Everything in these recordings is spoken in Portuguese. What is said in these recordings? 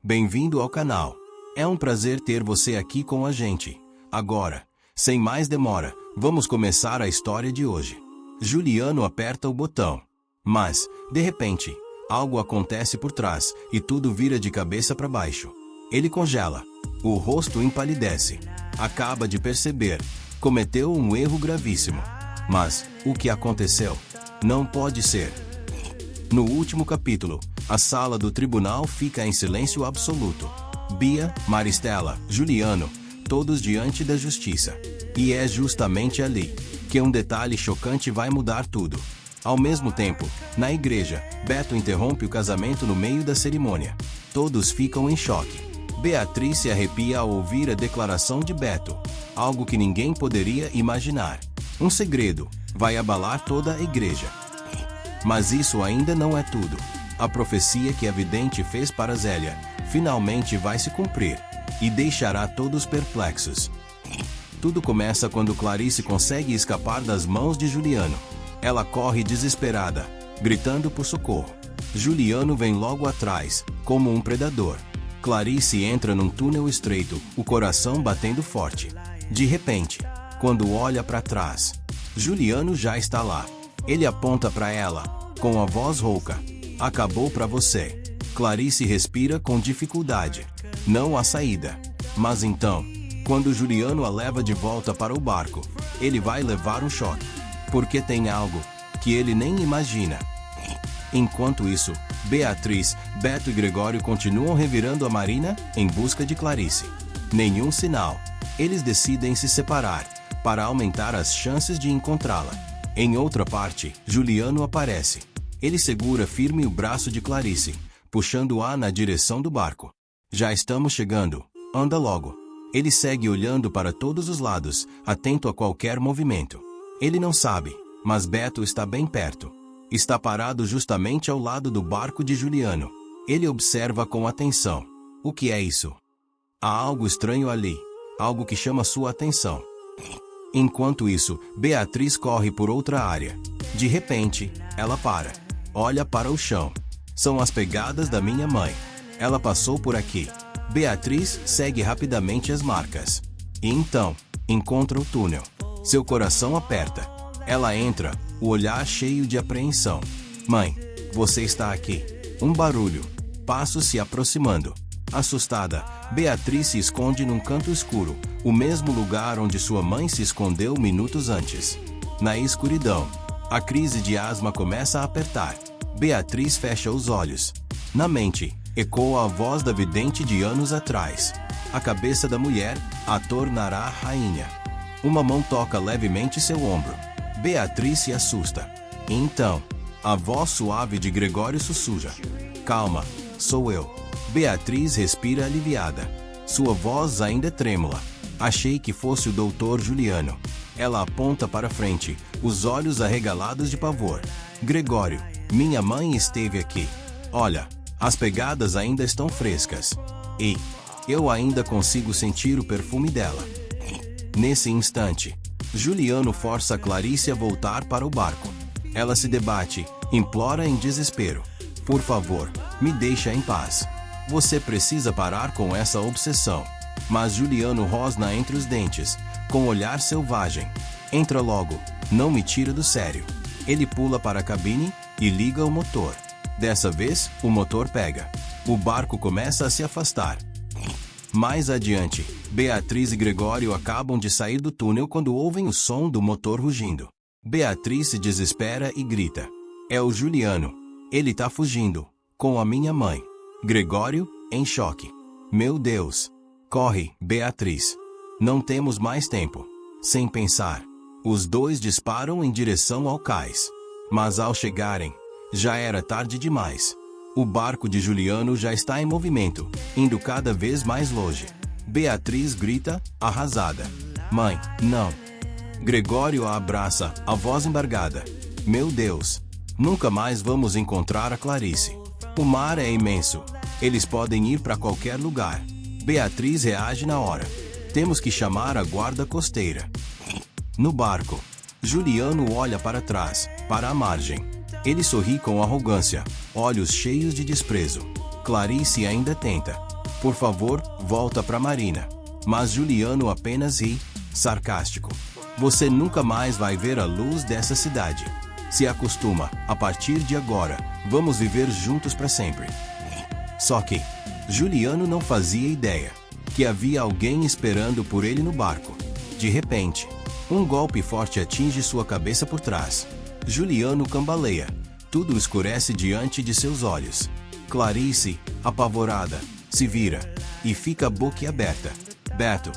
Bem-vindo ao canal. É um prazer ter você aqui com a gente. Agora, sem mais demora, vamos começar a história de hoje. Juliano aperta o botão. Mas, de repente, algo acontece por trás e tudo vira de cabeça para baixo. Ele congela. O rosto empalidece. Acaba de perceber. Cometeu um erro gravíssimo. Mas, o que aconteceu? Não pode ser. No último capítulo, a sala do tribunal fica em silêncio absoluto. Bia, Maristela, Juliano, todos diante da justiça. E é justamente ali que um detalhe chocante vai mudar tudo. Ao mesmo tempo, na igreja, Beto interrompe o casamento no meio da cerimônia. Todos ficam em choque. Beatriz se arrepia ao ouvir a declaração de Beto. Algo que ninguém poderia imaginar. Um segredo vai abalar toda a igreja. Mas isso ainda não é tudo. A profecia que a vidente fez para Zélia finalmente vai se cumprir e deixará todos perplexos. Tudo começa quando Clarice consegue escapar das mãos de Juliano. Ela corre desesperada, gritando por socorro. Juliano vem logo atrás, como um predador. Clarice entra num túnel estreito, o coração batendo forte. De repente, quando olha para trás, Juliano já está lá. Ele aponta para ela, com a voz rouca. Acabou para você. Clarice respira com dificuldade. Não há saída. Mas então, quando Juliano a leva de volta para o barco, ele vai levar um choque. Porque tem algo que ele nem imagina. Enquanto isso, Beatriz, Beto e Gregório continuam revirando a marina em busca de Clarice. Nenhum sinal. Eles decidem se separar, para aumentar as chances de encontrá-la. Em outra parte, Juliano aparece. Ele segura firme o braço de Clarice, puxando-a na direção do barco. Já estamos chegando. Anda logo. Ele segue olhando para todos os lados, atento a qualquer movimento. Ele não sabe, mas Beto está bem perto. Está parado justamente ao lado do barco de Juliano. Ele observa com atenção. O que é isso? Há algo estranho ali. Algo que chama sua atenção. Enquanto isso, Beatriz corre por outra área. De repente, ela para. Olha para o chão. São as pegadas da minha mãe. Ela passou por aqui. Beatriz segue rapidamente as marcas. E então, encontra o túnel. Seu coração aperta. Ela entra, o olhar cheio de apreensão. Mãe, você está aqui. Um barulho. Passos se aproximando. Assustada, Beatriz se esconde num canto escuro, o mesmo lugar onde sua mãe se escondeu minutos antes. Na escuridão, a crise de asma começa a apertar. Beatriz fecha os olhos. Na mente, ecoa a voz da vidente de anos atrás. A cabeça da mulher a tornará rainha. Uma mão toca levemente seu ombro. Beatriz se assusta. E então, a voz suave de Gregório sussurra. Calma, sou eu. Beatriz respira aliviada. Sua voz ainda é trêmula. Achei que fosse o doutor Juliano. Ela aponta para frente, os olhos arregalados de pavor. Gregório, minha mãe esteve aqui. Olha, as pegadas ainda estão frescas. E eu ainda consigo sentir o perfume dela. Nesse instante, Juliano força Clarice a voltar para o barco. Ela se debate, implora em desespero. Por favor, me deixa em paz. Você precisa parar com essa obsessão. Mas Juliano rosna entre os dentes, com olhar selvagem. Entra logo, não me tira do sério. Ele pula para a cabine e liga o motor. Dessa vez, o motor pega. O barco começa a se afastar. Mais adiante, Beatriz e Gregório acabam de sair do túnel quando ouvem o som do motor rugindo. Beatriz se desespera e grita. É o Juliano. Ele tá fugindo, com a minha mãe. Gregório, em choque. Meu Deus! Corre, Beatriz. Não temos mais tempo. Sem pensar, os dois disparam em direção ao cais. Mas ao chegarem, já era tarde demais. O barco de Juliano já está em movimento, indo cada vez mais longe. Beatriz grita, arrasada. Mãe, não. Gregório a abraça, a voz embargada. Meu Deus! Nunca mais vamos encontrar a Clarice. O mar é imenso. Eles podem ir para qualquer lugar. Beatriz reage na hora. Temos que chamar a guarda costeira. No barco, Juliano olha para trás, para a margem. Ele sorri com arrogância, olhos cheios de desprezo. Clarice ainda tenta. Por favor, volta pra Marina. Mas Juliano apenas ri, sarcástico. Você nunca mais vai ver a luz dessa cidade. Se acostuma, a partir de agora, vamos viver juntos para sempre. Só que Juliano não fazia ideia que havia alguém esperando por ele no barco. De repente, um golpe forte atinge sua cabeça por trás. Juliano cambaleia. Tudo escurece diante de seus olhos. Clarice, apavorada, se vira e fica boquiaberta. Beto,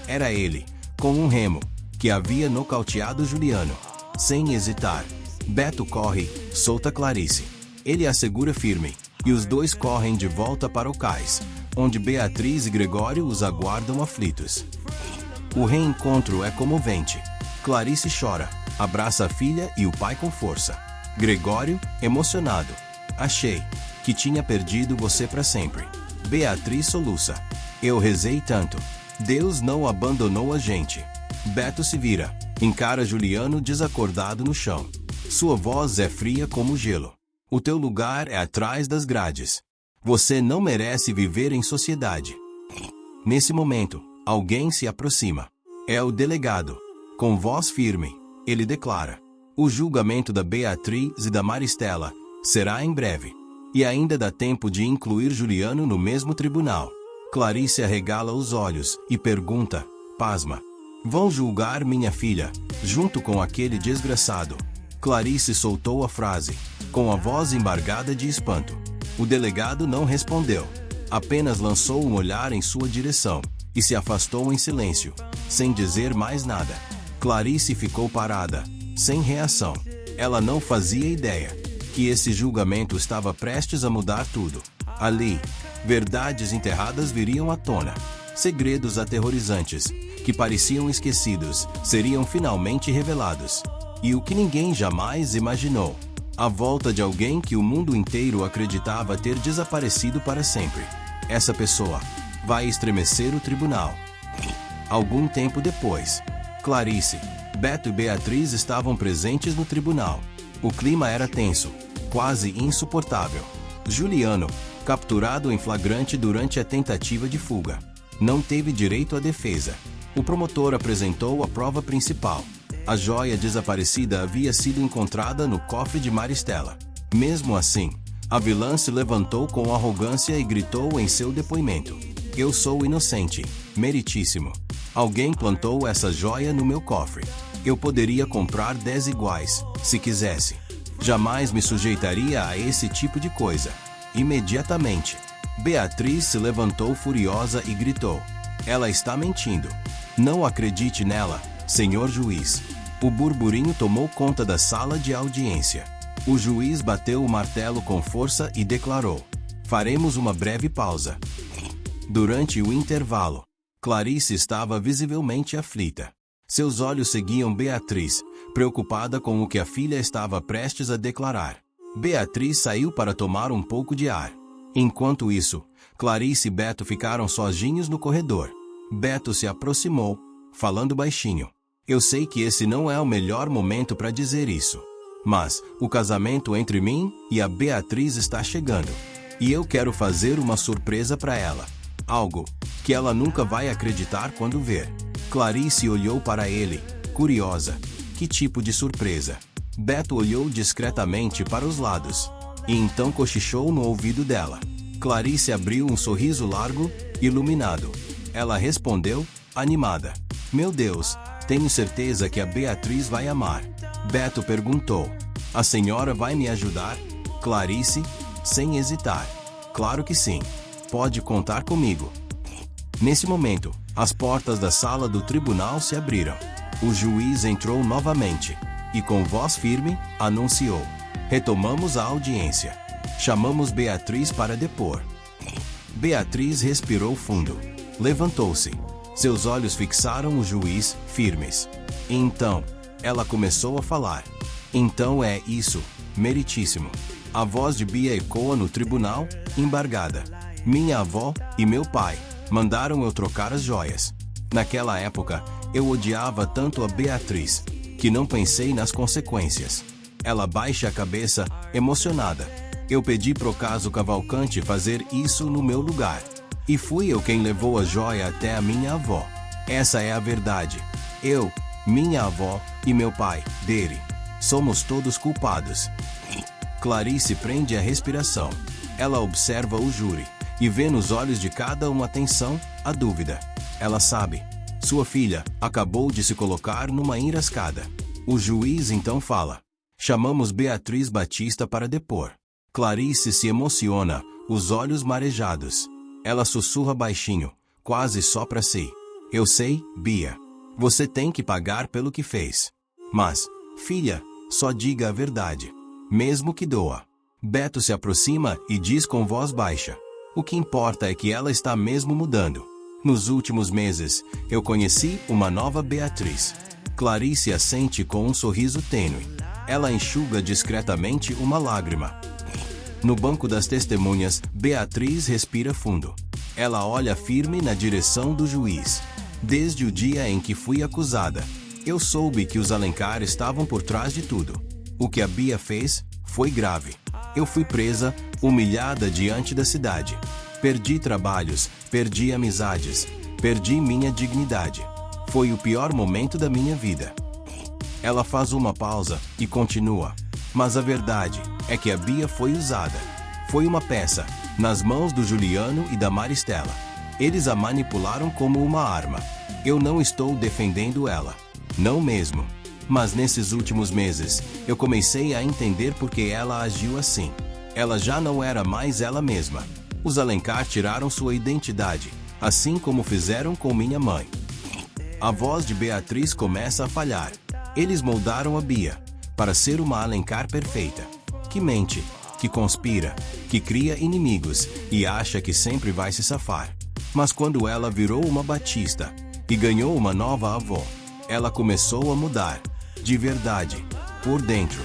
era ele, com um remo, que havia nocauteado Juliano. Sem hesitar, Beto corre, solta Clarice. Ele a segura firme, e os dois correm de volta para o cais, onde Beatriz e Gregório os aguardam aflitos. O reencontro é comovente. Clarice chora, abraça a filha e o pai com força. Gregório, emocionado. Achei que tinha perdido você para sempre. Beatriz soluça. Eu rezei tanto. Deus não abandonou a gente. Beto se vira, encara Juliano desacordado no chão. Sua voz é fria como gelo. O teu lugar é atrás das grades. Você não merece viver em sociedade. Nesse momento, alguém se aproxima. É o delegado. Com voz firme, ele declara: o julgamento da Beatriz e da Maristela será em breve. E ainda dá tempo de incluir Juliano no mesmo tribunal. Clarice arregala os olhos e pergunta, pasma: vão julgar minha filha, junto com aquele desgraçado? Clarice soltou a frase, com a voz embargada de espanto. O delegado não respondeu. Apenas lançou um olhar em sua direção e se afastou em silêncio, sem dizer mais nada. Clarice ficou parada, sem reação. Ela não fazia ideia que esse julgamento estava prestes a mudar tudo. Ali, verdades enterradas viriam à tona. Segredos aterrorizantes, que pareciam esquecidos, seriam finalmente revelados. E o que ninguém jamais imaginou: a volta de alguém que o mundo inteiro acreditava ter desaparecido para sempre. Essa pessoa vai estremecer o tribunal. Algum tempo depois, Clarice, Beto e Beatriz estavam presentes no tribunal. O clima era tenso, quase insuportável. Juliano, capturado em flagrante durante a tentativa de fuga, não teve direito à defesa. O promotor apresentou a prova principal. A joia desaparecida havia sido encontrada no cofre de Maristela. Mesmo assim, a vilã se levantou com arrogância e gritou em seu depoimento: eu sou inocente, meritíssimo. Alguém plantou essa joia no meu cofre. Eu poderia comprar 10 iguais, se quisesse. Jamais me sujeitaria a esse tipo de coisa. Imediatamente, Beatriz se levantou furiosa e gritou: ela está mentindo. Não acredite nela, senhor juiz. O burburinho tomou conta da sala de audiência. O juiz bateu o martelo com força e declarou: faremos uma breve pausa. Durante o intervalo, Clarice estava visivelmente aflita. Seus olhos seguiam Beatriz, preocupada com o que a filha estava prestes a declarar. Beatriz saiu para tomar um pouco de ar. Enquanto isso, Clarice e Beto ficaram sozinhos no corredor. Beto se aproximou, falando baixinho: eu sei que esse não é o melhor momento para dizer isso, mas o casamento entre mim e a Beatriz está chegando. E eu quero fazer uma surpresa para ela. Algo que ela nunca vai acreditar quando ver. Clarice olhou para ele, curiosa. Que tipo de surpresa? Beto olhou discretamente para os lados, e então cochichou no ouvido dela. Clarice abriu um sorriso largo, iluminado. Ela respondeu, animada: meu Deus, tenho certeza que a Beatriz vai amar. Beto perguntou: a senhora vai me ajudar? Clarice, sem hesitar: claro que sim. Pode contar comigo. Nesse momento, as portas da sala do tribunal se abriram. O juiz entrou novamente e, com voz firme, anunciou: retomamos a audiência. Chamamos Beatriz para depor. Beatriz respirou fundo. Levantou-se. Seus olhos fixaram o juiz, firmes. E então, ela começou a falar: então é isso, meritíssimo. A voz de Bia ecoa no tribunal, embargada. Minha avó e meu pai mandaram eu trocar as joias. Naquela época, eu odiava tanto a Beatriz, que não pensei nas consequências. Ela baixa a cabeça, emocionada. Eu pedi pro caso Cavalcante fazer isso no meu lugar. E fui eu quem levou a joia até a minha avó. Essa é a verdade. Eu, minha avó e meu pai, dele, somos todos culpados. Clarice prende a respiração. Ela observa o júri e vê nos olhos de cada um a tensão, a dúvida. Ela sabe. Sua filha acabou de se colocar numa enrascada. O juiz então fala. Chamamos Beatriz Batista para depor. Clarice se emociona, os olhos marejados. Ela sussurra baixinho, quase só para si. Eu sei, Bia. Você tem que pagar pelo que fez. Mas, filha, só diga a verdade. Mesmo que doa. Beto se aproxima e diz com voz baixa. O que importa é que ela está mesmo mudando. Nos últimos meses, eu conheci uma nova Beatriz. Clarice assente com um sorriso tênue. Ela enxuga discretamente uma lágrima. No banco das testemunhas, Beatriz respira fundo. Ela olha firme na direção do juiz. Desde o dia em que fui acusada, eu soube que os Alencar estavam por trás de tudo. O que a Bia fez foi grave. Eu fui presa, humilhada diante da cidade. Perdi trabalhos, perdi amizades, perdi minha dignidade. Foi o pior momento da minha vida. Ela faz uma pausa e continua. Mas a verdade é que a Bia foi usada. Foi uma peça, nas mãos do Juliano e da Maristela. Eles a manipularam como uma arma. Eu não estou defendendo ela. Não mesmo. Mas nesses últimos meses, eu comecei a entender por que ela agiu assim. Ela já não era mais ela mesma. Os Alencar tiraram sua identidade, assim como fizeram com minha mãe. A voz de Beatriz começa a falhar. Eles moldaram a Bia para ser uma Alencar perfeita, que mente, que conspira, que cria inimigos e acha que sempre vai se safar. Mas quando ela virou uma Batista e ganhou uma nova avó, ela começou a mudar, de verdade, por dentro.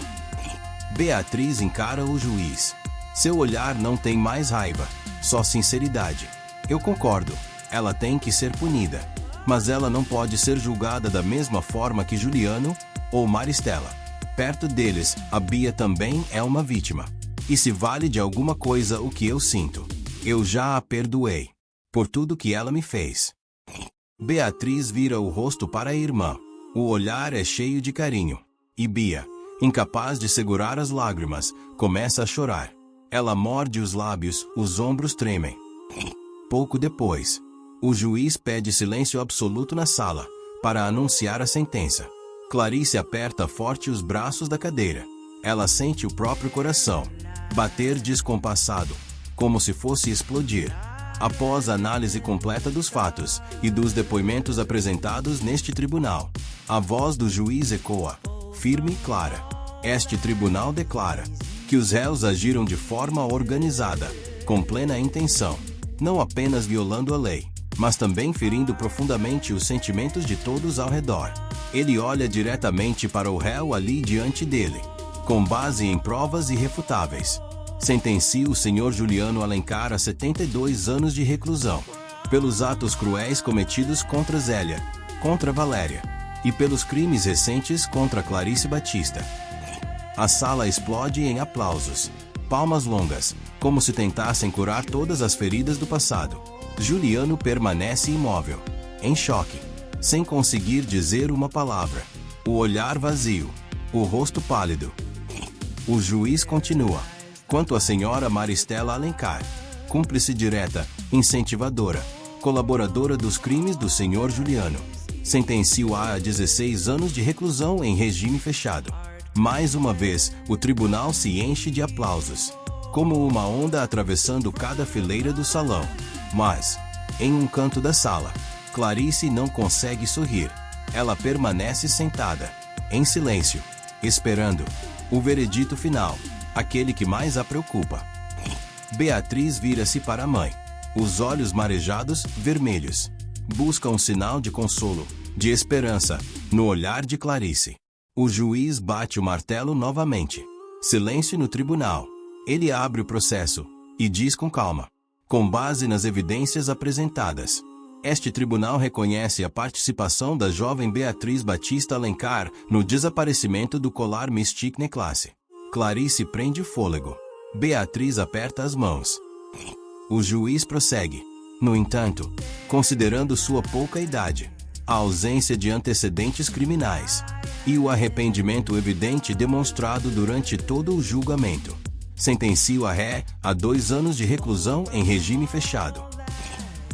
Beatriz encara o juiz. Seu olhar não tem mais raiva, só sinceridade. Eu concordo, ela tem que ser punida. Mas ela não pode ser julgada da mesma forma que Juliano ou Maristela. Perto deles, a Bia também é uma vítima. E se vale de alguma coisa o que eu sinto, eu já a perdoei. Por tudo que ela me fez. Beatriz vira o rosto para a irmã. O olhar é cheio de carinho. E Bia, incapaz de segurar as lágrimas, começa a chorar. Ela morde os lábios, os ombros tremem. Pouco depois, o juiz pede silêncio absoluto na sala, para anunciar a sentença. Clarice aperta forte os braços da cadeira. Ela sente o próprio coração bater descompassado, como se fosse explodir. Após a análise completa dos fatos e dos depoimentos apresentados neste tribunal, a voz do juiz ecoa, firme e clara. Este tribunal declara que os réus agiram de forma organizada, com plena intenção, não apenas violando a lei, mas também ferindo profundamente os sentimentos de todos ao redor. Ele olha diretamente para o réu ali diante dele, com base em provas irrefutáveis. Sentencia o senhor Juliano Alencar a 72 anos de reclusão, pelos atos cruéis cometidos contra Zélia, contra Valéria, e pelos crimes recentes contra Clarice Batista. A sala explode em aplausos, palmas longas, como se tentassem curar todas as feridas do passado. Juliano permanece imóvel, em choque, sem conseguir dizer uma palavra. O olhar vazio, o rosto pálido. O juiz continua. Quanto à senhora Maristela Alencar, cúmplice direta, incentivadora, colaboradora dos crimes do senhor Juliano, sentencio-a a 16 anos de reclusão em regime fechado. Mais uma vez, o tribunal se enche de aplausos, como uma onda atravessando cada fileira do salão. Mas, em um canto da sala, Clarice não consegue sorrir. Ela permanece sentada, em silêncio, esperando o veredito final, aquele que mais a preocupa. Beatriz vira-se para a mãe, os olhos marejados, vermelhos. Busca um sinal de consolo, de esperança, no olhar de Clarice. O juiz bate o martelo novamente. Silêncio no tribunal. Ele abre o processo e diz com calma, com base nas evidências apresentadas. Este tribunal reconhece a participação da jovem Beatriz Batista Alencar no desaparecimento do colar Mystique Necklace. Clarice prende o fôlego. Beatriz aperta as mãos. O juiz prossegue. No entanto, considerando sua pouca idade, a ausência de antecedentes criminais e o arrependimento evidente demonstrado durante todo o julgamento, sentencio a ré a 2 anos de reclusão em regime fechado.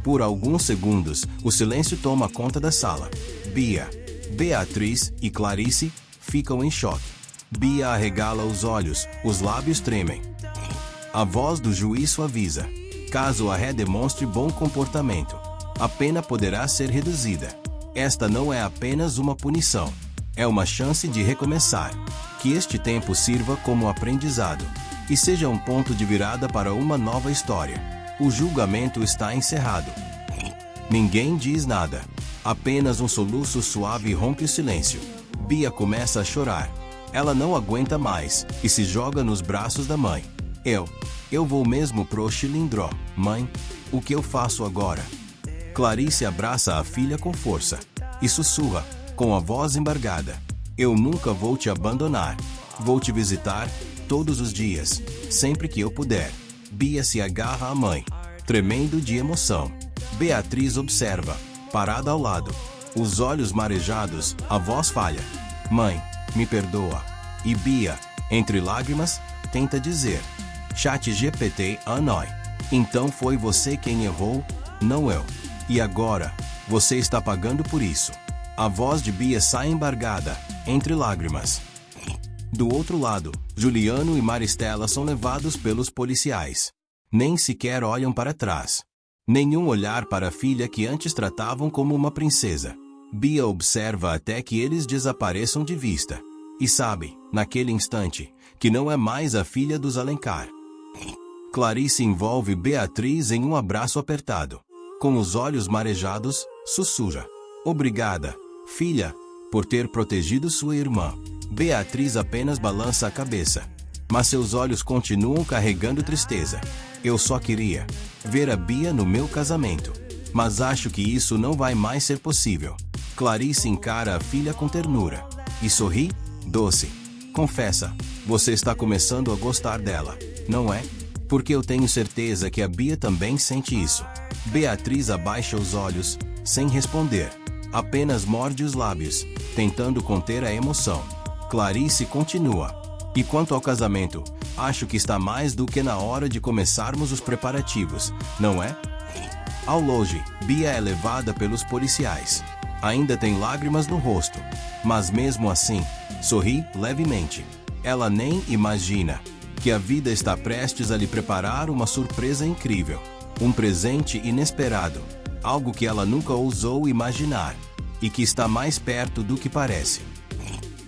Por alguns segundos, o silêncio toma conta da sala. Bia, Beatriz e Clarice ficam em choque. Bia arregala os olhos, os lábios tremem. A voz do juiz suaviza. Caso a ré demonstre bom comportamento, a pena poderá ser reduzida. Esta não é apenas uma punição, é uma chance de recomeçar. Que este tempo sirva como aprendizado e seja um ponto de virada para uma nova história. O julgamento está encerrado. Ninguém diz nada. Apenas um soluço suave rompe o silêncio. Bia começa a chorar. Ela não aguenta mais e se joga nos braços da mãe. Eu vou mesmo pro Chilindró, mãe. O que eu faço agora? Clarice abraça a filha com força e sussurra, com a voz embargada: eu nunca vou te abandonar. Vou te visitar todos os dias, sempre que eu puder. Bia se agarra à mãe, tremendo de emoção. Beatriz observa, parada ao lado, os olhos marejados, a voz falha: mãe, me perdoa. E Bia, entre lágrimas, tenta dizer: ChatGPT Anói. Então foi você quem errou, não eu. E agora, você está pagando por isso. A voz de Bia sai embargada, entre lágrimas. Do outro lado, Juliano e Maristela são levados pelos policiais. Nem sequer olham para trás. Nenhum olhar para a filha que antes tratavam como uma princesa. Bia observa até que eles desapareçam de vista. E sabe, naquele instante, que não é mais a filha dos Alencar. Clarice envolve Beatriz em um abraço apertado. Com os olhos marejados, sussurra: obrigada, filha, por ter protegido sua irmã. Beatriz apenas balança a cabeça, mas seus olhos continuam carregando tristeza. Eu só queria ver a Bia no meu casamento, mas acho que isso não vai mais ser possível. Clarice encara a filha com ternura e sorri, doce. Confessa, você está começando a gostar dela, não é? Porque eu tenho certeza que a Bia também sente isso. Beatriz abaixa os olhos, sem responder. Apenas morde os lábios, tentando conter a emoção. Clarice continua: e quanto ao casamento, acho que está mais do que na hora de começarmos os preparativos, não é? Ao longe, Bia é levada pelos policiais. Ainda tem lágrimas no rosto, mas mesmo assim, sorri levemente. Ela nem imagina que a vida está prestes a lhe preparar uma surpresa incrível. Um presente inesperado, algo que ela nunca ousou imaginar, e que está mais perto do que parece.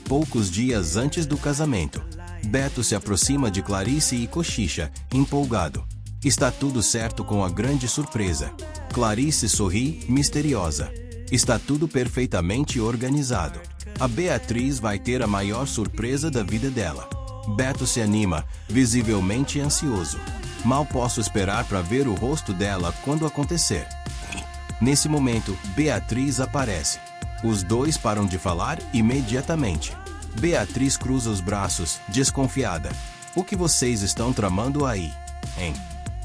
Poucos dias antes do casamento, Beto se aproxima de Clarice e cochicha, empolgado: está tudo certo com a grande surpresa. Clarice sorri, misteriosa: está tudo perfeitamente organizado. A Beatriz vai ter a maior surpresa da vida dela. Beto se anima, visivelmente ansioso. Mal posso esperar para ver o rosto dela quando acontecer. Nesse momento, Beatriz aparece. Os dois param de falar imediatamente. Beatriz cruza os braços, desconfiada. O que vocês estão tramando aí, hein?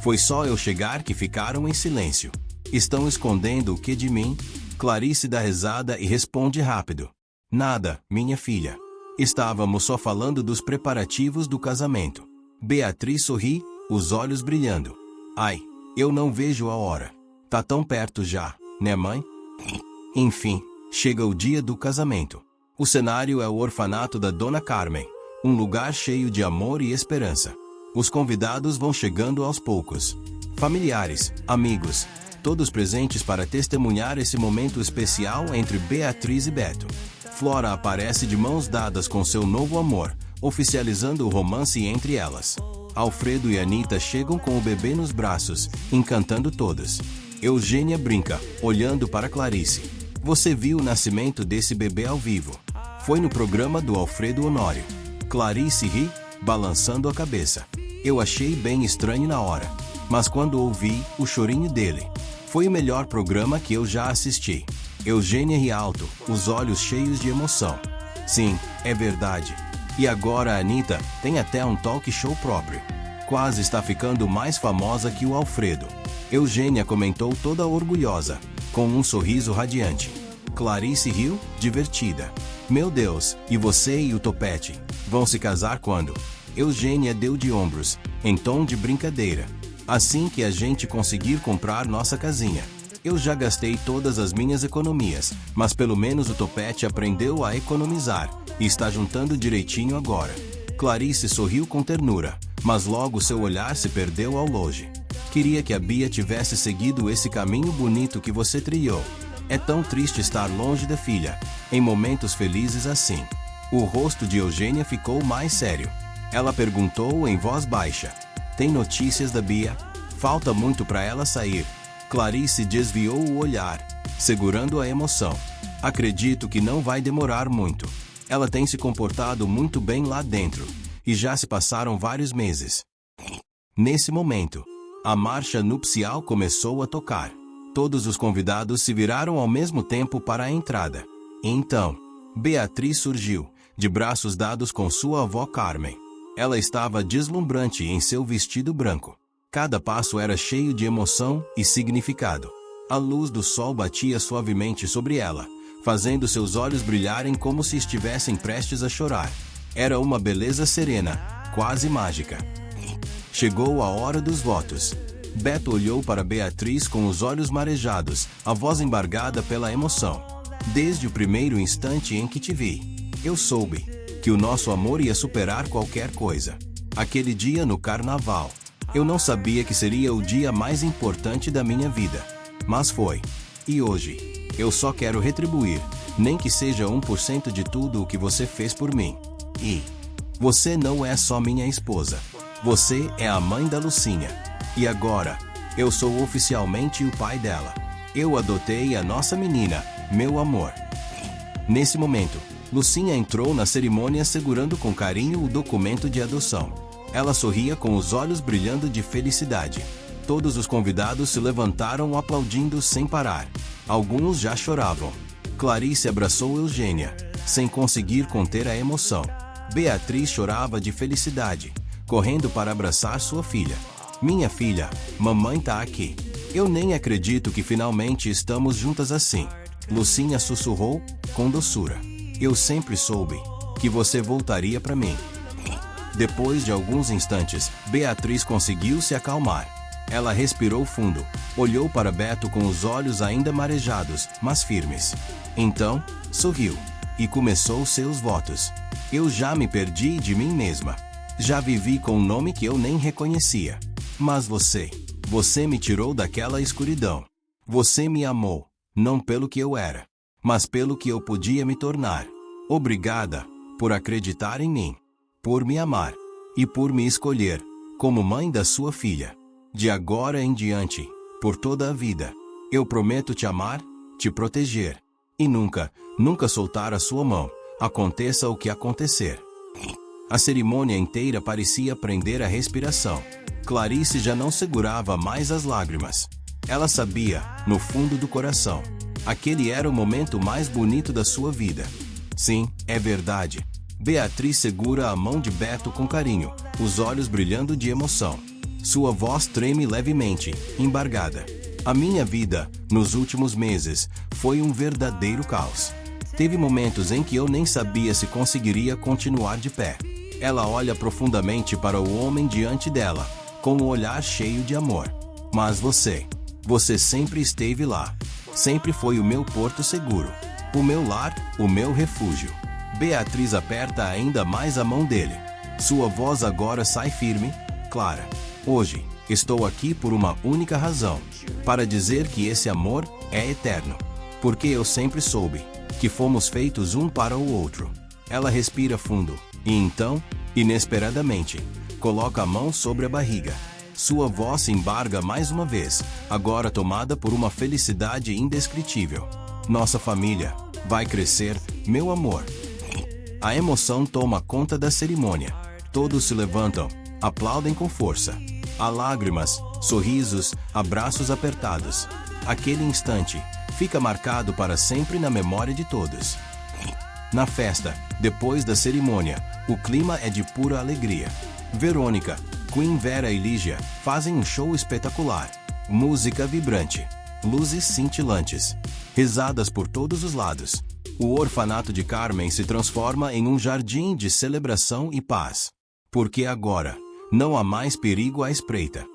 Foi só eu chegar que ficaram em silêncio. Estão escondendo o que de mim? Clarice dá risada e responde rápido: nada, minha filha. Estávamos só falando dos preparativos do casamento. Beatriz sorri, os olhos brilhando. Ai, eu não vejo a hora. Tá tão perto já, né, mãe? Enfim, chega o dia do casamento. O cenário é o orfanato da Dona Carmen, um lugar cheio de amor e esperança. Os convidados vão chegando aos poucos. Familiares, amigos, todos presentes para testemunhar esse momento especial entre Beatriz e Beto. Flora aparece de mãos dadas com seu novo amor, oficializando o romance entre elas. Alfredo e Anita chegam com o bebê nos braços, encantando todos. Eugênia brinca, olhando para Clarice. Você viu o nascimento desse bebê ao vivo? Foi no programa do Alfredo Honório. Clarice ri, balançando a cabeça. Eu achei bem estranho na hora, mas quando ouvi o chorinho dele, foi o melhor programa que eu já assisti. Eugênia ri alto, os olhos cheios de emoção. Sim, é verdade. E agora a Anita tem até um talk show próprio. Quase está ficando mais famosa que o Alfredo. Eugênia comentou toda orgulhosa, com um sorriso radiante. Clarice riu, divertida. Meu Deus, e você e o Topete? Vão se casar quando? Eugênia deu de ombros, em tom de brincadeira. Assim que a gente conseguir comprar nossa casinha. Eu já gastei todas as minhas economias, mas pelo menos o Topete aprendeu a economizar, e está juntando direitinho agora. Clarice sorriu com ternura, mas logo seu olhar se perdeu ao longe. Queria que a Bia tivesse seguido esse caminho bonito que você trilhou. É tão triste estar longe da filha, em momentos felizes assim. O rosto de Eugênia ficou mais sério. Ela perguntou em voz baixa. Tem notícias da Bia? Falta muito para ela sair. Clarice desviou o olhar, segurando a emoção. Acredito que não vai demorar muito. Ela tem se comportado muito bem lá dentro, e já se passaram vários meses. Nesse momento, a marcha nupcial começou a tocar. Todos os convidados se viraram ao mesmo tempo para a entrada. Então, Beatriz surgiu, de braços dados com sua avó Carmen. Ela estava deslumbrante em seu vestido branco. Cada passo era cheio de emoção e significado. A luz do sol batia suavemente sobre ela, fazendo seus olhos brilharem como se estivessem prestes a chorar. Era uma beleza serena, quase mágica. Chegou a hora dos votos. Beto olhou para Beatriz com os olhos marejados, a voz embargada pela emoção. Desde o primeiro instante em que te vi, eu soube que o nosso amor ia superar qualquer coisa. Aquele dia no carnaval, eu não sabia que seria o dia mais importante da minha vida. Mas foi. E hoje, eu só quero retribuir, nem que seja 1% de tudo o que você fez por mim. E você não é só minha esposa. Você é a mãe da Lucinha. E agora, eu sou oficialmente o pai dela. Eu adotei a nossa menina, meu amor. Nesse momento, Lucinha entrou na cerimônia segurando com carinho o documento de adoção. Ela sorria com os olhos brilhando de felicidade. Todos os convidados se levantaram aplaudindo sem parar. Alguns já choravam. Clarice abraçou Eugênia, sem conseguir conter a emoção. Beatriz chorava de felicidade, correndo para abraçar sua filha. Minha filha, mamãe tá aqui. Eu nem acredito que finalmente estamos juntas assim. Lucinha sussurrou, com doçura. Eu sempre soube que você voltaria para mim. Depois de alguns instantes, Beatriz conseguiu se acalmar. Ela respirou fundo, olhou para Beto com os olhos ainda marejados, mas firmes. Então, sorriu e começou seus votos. Eu já me perdi de mim mesma. Já vivi com um nome que eu nem reconhecia. Mas você me tirou daquela escuridão. Você me amou, não pelo que eu era, mas pelo que eu podia me tornar. Obrigada por acreditar em mim, por me amar e por me escolher como mãe da sua filha. De agora em diante, por toda a vida, eu prometo te amar, te proteger e nunca soltar a sua mão, aconteça o que acontecer. A cerimônia inteira parecia prender a respiração. Clarice já não segurava mais as lágrimas. Ela sabia, no fundo do coração, aquele era o momento mais bonito da sua vida. Sim, é verdade. Beatriz segura a mão de Beto com carinho, os olhos brilhando de emoção. Sua voz treme levemente, embargada. A minha vida, nos últimos meses, foi um verdadeiro caos. Teve momentos em que eu nem sabia se conseguiria continuar de pé. Ela olha profundamente para o homem diante dela, com um olhar cheio de amor. Mas você sempre esteve lá. Sempre foi o meu porto seguro. O meu lar, o meu refúgio. Beatriz aperta ainda mais a mão dele. Sua voz agora sai firme, clara. Hoje, estou aqui por uma única razão. Para dizer que esse amor é eterno. Porque eu sempre soube que fomos feitos um para o outro. Ela respira fundo, e então, inesperadamente, coloca a mão sobre a barriga. Sua voz se embarga mais uma vez, agora tomada por uma felicidade indescritível. Nossa família vai crescer, meu amor. A emoção toma conta da cerimônia. Todos se levantam, aplaudem com força. Há lágrimas, sorrisos, abraços apertados. Aquele instante fica marcado para sempre na memória de todos. Na festa, depois da cerimônia, o clima é de pura alegria. Verônica, Queen Vera e Lígia fazem um show espetacular. Música vibrante, luzes cintilantes, risadas por todos os lados. O orfanato de Carmen se transforma em um jardim de celebração e paz. Porque agora, não há mais perigo à espreita.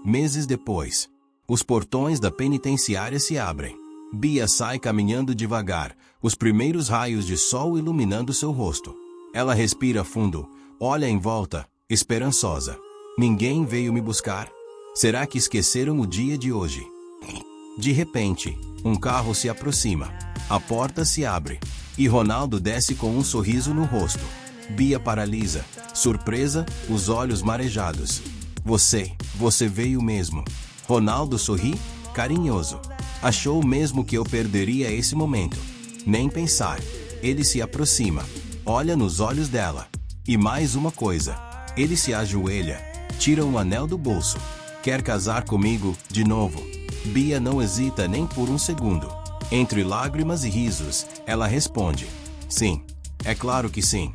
Meses depois, os portões da penitenciária se abrem. Bia sai caminhando devagar, os primeiros raios de sol iluminando seu rosto. Ela respira fundo, olha em volta, esperançosa. Ninguém veio me buscar? Será que esqueceram o dia de hoje? De repente, um carro se aproxima. A porta se abre. E Ronaldo desce com um sorriso no rosto. Bia paralisa, surpresa, os olhos marejados. Você veio mesmo. Ronaldo sorri, carinhoso. Achou mesmo que eu perderia esse momento. Nem pensar. Ele se aproxima. Olha nos olhos dela. E mais uma coisa. Ele se ajoelha. Tira um anel do bolso. Quer casar comigo, de novo? Bia não hesita nem por um segundo. Entre lágrimas e risos, ela responde. Sim. É claro que sim.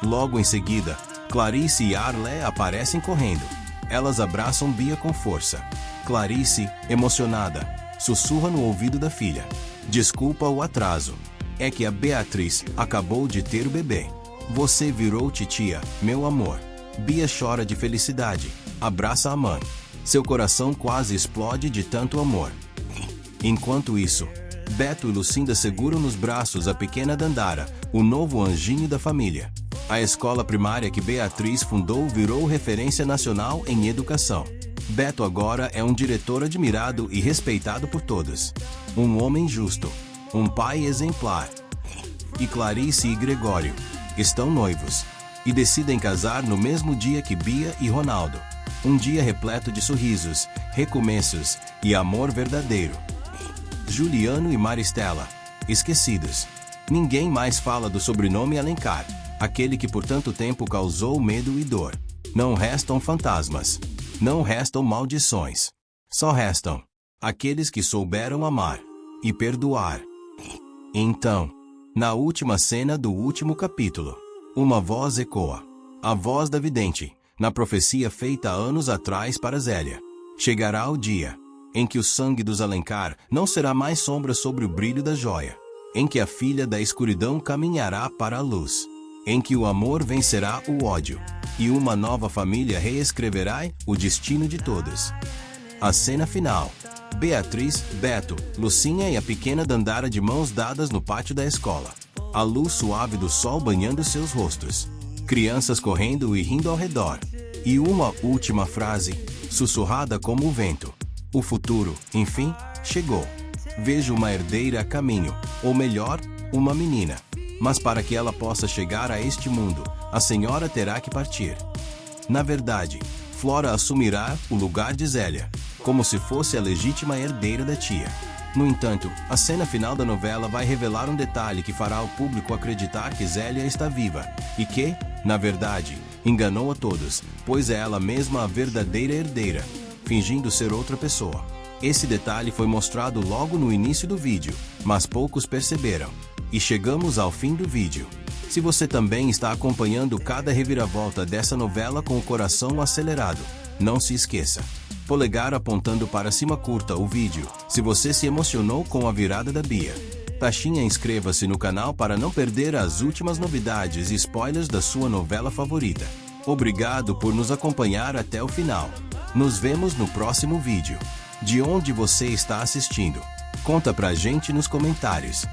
Logo em seguida, Clarice e Arlé aparecem correndo. Elas abraçam Bia com força. Clarice, emocionada, sussurra no ouvido da filha. Desculpa o atraso. É que a Beatriz acabou de ter o bebê. Você virou titia, meu amor. Bia chora de felicidade. Abraça a mãe. Seu coração quase explode de tanto amor. Enquanto isso, Beto e Lucinda seguram nos braços a pequena Dandara, o novo anjinho da família. A escola primária que Beatriz fundou virou referência nacional em educação. Beto agora é um diretor admirado e respeitado por todos. Um homem justo. Um pai exemplar. E Clarice e Gregório estão noivos. E decidem casar no mesmo dia que Bia e Ronaldo. Um dia repleto de sorrisos, recomeços e amor verdadeiro. Juliano e Maristela, esquecidos. Ninguém mais fala do sobrenome Alencar, aquele que por tanto tempo causou medo e dor. Não restam fantasmas. Não restam maldições. Só restam aqueles que souberam amar e perdoar. Então, na última cena do último capítulo, uma voz ecoa. A voz da vidente, na profecia feita anos atrás para Zélia. Chegará o dia em que o sangue dos Alencar não será mais sombra sobre o brilho da joia, em que a filha da escuridão caminhará para a luz, em que o amor vencerá o ódio, e uma nova família reescreverá o destino de todos. A cena final. Beatriz, Beto, Lucinha e a pequena Dandara de mãos dadas no pátio da escola. A luz suave do sol banhando seus rostos. Crianças correndo e rindo ao redor. E uma última frase, sussurrada como o vento. O futuro, enfim, chegou. Vejo uma herdeira a caminho, ou melhor, uma menina. Mas para que ela possa chegar a este mundo, a senhora terá que partir. Na verdade, Flora assumirá o lugar de Zélia, como se fosse a legítima herdeira da tia. No entanto, a cena final da novela vai revelar um detalhe que fará o público acreditar que Zélia está viva, e que, na verdade, enganou a todos, pois é ela mesma a verdadeira herdeira, fingindo ser outra pessoa. Esse detalhe foi mostrado logo no início do vídeo, mas poucos perceberam. E chegamos ao fim do vídeo. Se você também está acompanhando cada reviravolta dessa novela com o coração acelerado, não se esqueça. Polegar apontando para cima, curta o vídeo, se você se emocionou com a virada da Bia. Taxinha, inscreva-se no canal para não perder as últimas novidades e spoilers da sua novela favorita. Obrigado por nos acompanhar até o final. Nos vemos no próximo vídeo. De onde você está assistindo? Conta pra gente nos comentários.